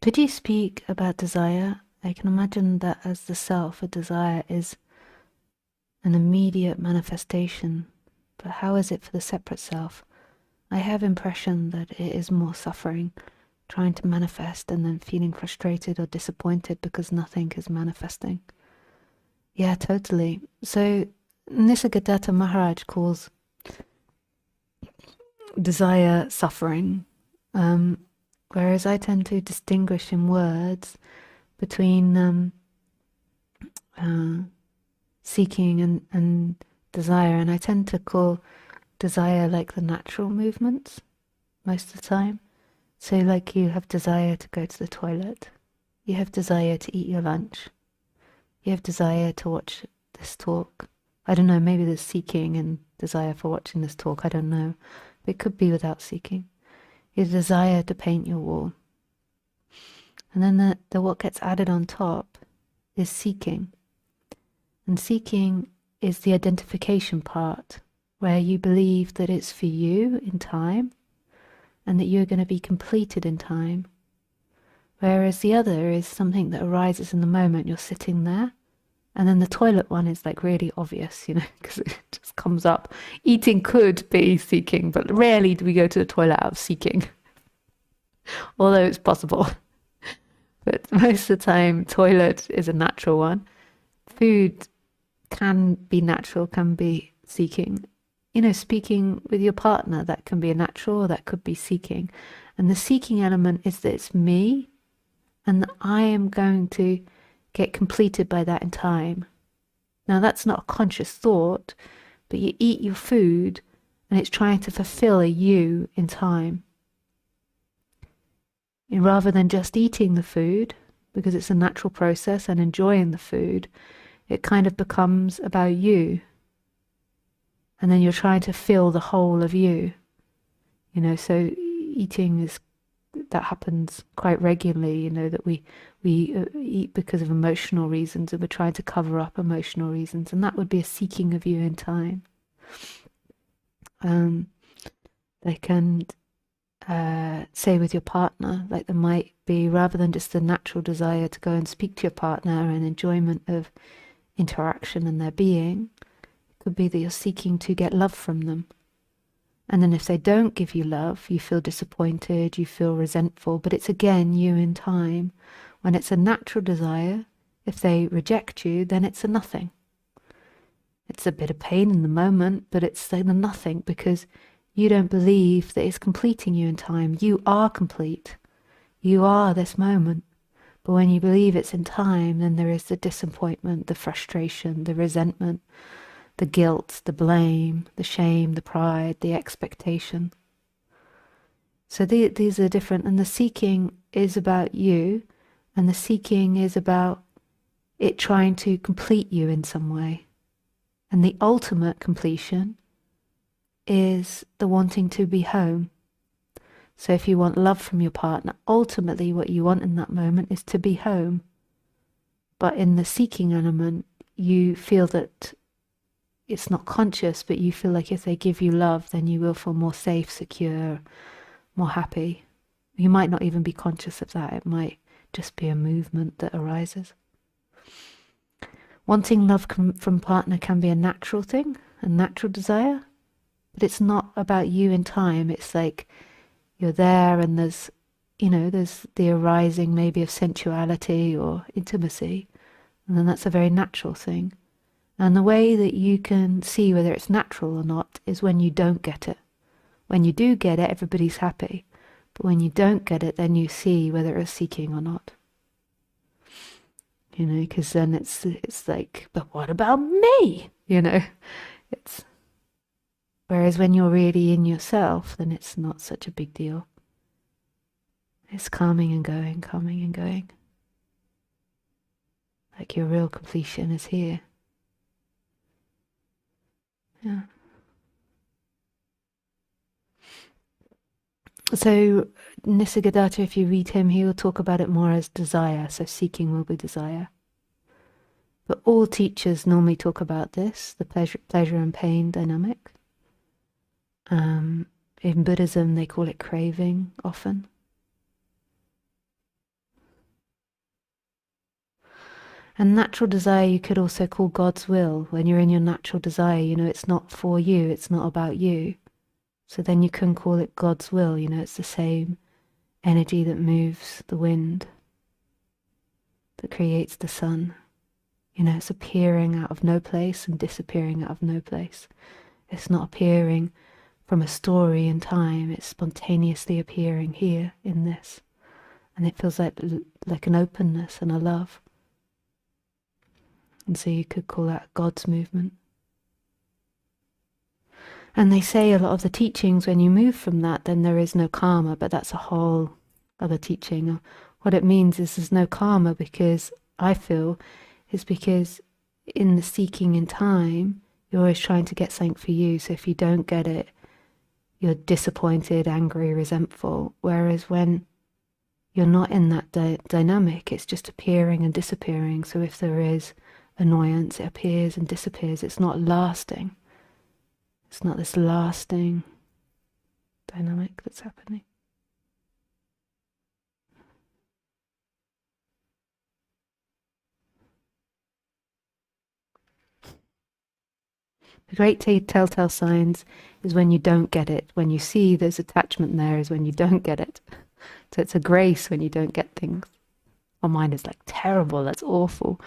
Could you speak about desire? I can imagine that as the self, a desire is an immediate manifestation. But how is it for the separate self? I have impression that it is more suffering, trying to manifest and then feeling frustrated or disappointed because nothing is manifesting. Yeah, totally. So Nisargadatta Maharaj calls desire suffering, whereas I tend to distinguish in words between seeking and desire, and I tend to call desire like the natural movements most of the time. So like you have desire to go to the toilet, you have desire to eat your lunch, you have desire to watch this talk. I don't know, maybe there's seeking and desire for watching this talk, I don't know. It could be without seeking. Your desire to paint your wall. And then the what gets added on top is seeking. And seeking is the identification part, where you believe that it's for you in time and that you're going to be completed in time. Whereas the other is something that arises in the moment. You're sitting there. And then the toilet one is like really obvious, you know, because it just comes up. Eating could be seeking, but rarely do we go to the toilet out of seeking, although it's possible. But most of the time, toilet is a natural one. Food can be natural, can be seeking. You know, speaking with your partner, that can be a natural, or that could be seeking. And the seeking element is that it's me, and that I am going to get completed by that in time. Now that's not a conscious thought, but you eat your food and it's trying to fulfill a you in time. And rather than just eating the food, because it's a natural process, and enjoying the food, it kind of becomes about you. And then you're trying to fill the whole of you. You know, so eating is, that happens quite regularly, you know, that we eat because of emotional reasons, and we're trying to cover up emotional reasons, and that would be a seeking of you in time. They can say with your partner, like there might be, rather than just the natural desire to go and speak to your partner and enjoyment of interaction and their being, it could be that you're seeking to get love from them. And then if they don't give you love, you feel disappointed, you feel resentful, but it's again you in time. When it's a natural desire, if they reject you, then it's a nothing. It's a bit of pain in the moment, but it's the nothing, because you don't believe that it's completing you in time. You are complete. You are this moment. But when you believe it's in time, then there is the disappointment, the frustration, the resentment, the guilt, the blame, the shame, the pride, the expectation. So these are different, and the seeking is about you, and the seeking is about it trying to complete you in some way. And the ultimate completion is the wanting to be home. So if you want love from your partner, ultimately what you want in that moment is to be home. But in the seeking element, you feel that it's not conscious, but you feel like if they give you love, then you will feel more safe, secure, more happy. You might not even be conscious of that. It might just be a movement that arises. Wanting love from partner can be a natural thing, a natural desire, but it's not about you in time. It's like you're there and there's, you know, there's the arising maybe of sensuality or intimacy, and then that's a very natural thing. And the way that you can see whether it's natural or not is when you don't get it. When you do get it, everybody's happy. But when you don't get it, then you see whether it's seeking or not. You know, because then it's like, but what about me? You know, it's, whereas when you're really in yourself, then it's not such a big deal. It's coming and going, coming and going. Like your real completion is here. Yeah. So Nisargadatta, if you read him, he will talk about it more as desire. So seeking will be desire. But all teachers normally talk about this, the pleasure and pain dynamic. In Buddhism, they call it craving often. And natural desire you could also call God's will. When you're in your natural desire, it's not for you, it's not about you. So then you can call it God's will, it's the same energy that moves the wind, that creates the sun. It's appearing out of no place and disappearing out of no place. It's not appearing from a story in time, it's spontaneously appearing here in this. And it feels like an openness and a love. And so you could call that God's movement. And they say a lot of the teachings, when you move from that, then there is no karma, but that's a whole other teaching. What it means is there's no karma because I feel is because in the seeking in time, you're always trying to get something for you. So if you don't get it, you're disappointed, angry, resentful. Whereas when you're not in that dynamic, it's just appearing and disappearing. So if there is annoyance, it appears and disappears. It's not lasting. It's not this lasting dynamic that's happening. The great telltale signs is when you don't get it. When you see there's attachment there is when you don't get it. So it's a grace when you don't get things. Our mind is like, terrible, that's awful.